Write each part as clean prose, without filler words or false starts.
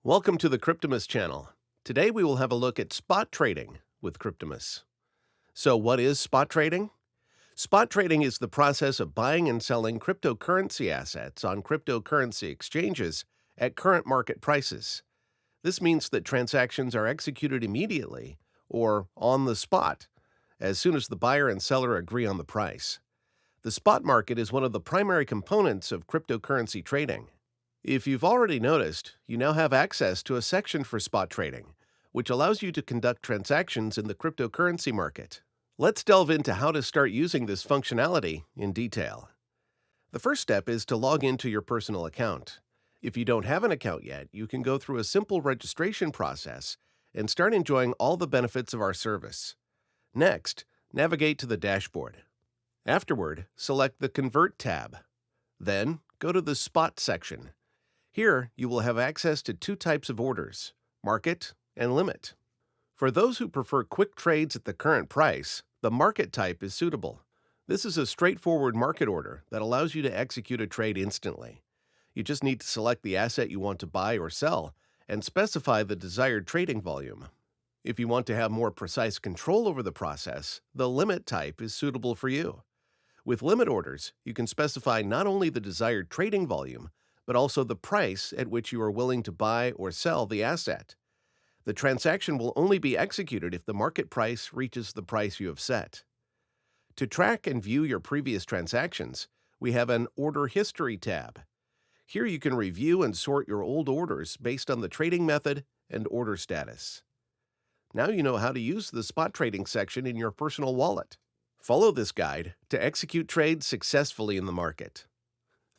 Welcome to the Cryptomus channel. Today we will have a look at spot trading with Cryptomus. So what is spot trading? Spot trading is the process of buying and selling cryptocurrency assets on cryptocurrency exchanges at current market prices. This means that transactions are executed immediately or on the spot as soon as the buyer and seller agree on the price. The spot market is one of the primary components of cryptocurrency trading. If you've already noticed, you now have access to a section for spot trading, which allows you to conduct transactions in the cryptocurrency market. Let's delve into how to start using this functionality in detail. The first step is to log into your personal account. If you don't have an account yet, you can go through a simple registration process and start enjoying all the benefits of our service. Next, navigate to the dashboard. Afterward, select the Convert tab. Then, go to the Spot section. Here, you will have access to two types of orders, market and limit. For those who prefer quick trades at the current price, the market type is suitable. This is a straightforward market order that allows you to execute a trade instantly. You just need to select the asset you want to buy or sell and specify the desired trading volume. If you want to have more precise control over the process, the limit type is suitable for you. With limit orders, you can specify not only the desired trading volume, but also the price at which you are willing to buy or sell the asset. The transaction will only be executed if the market price reaches the price you have set. To track and view your previous transactions, we have an Order History tab. Here you can review and sort your old orders based on the trading method and order status. Now you know how to use the spot trading section in your personal wallet. Follow this guide to execute trades successfully in the market.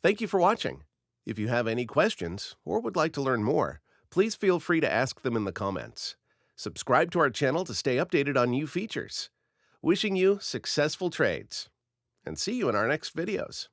Thank you for watching. If you have any questions or would like to learn more, please feel free to ask them in the comments. Subscribe to our channel to stay updated on new features. Wishing you successful trades, and see you in our next videos.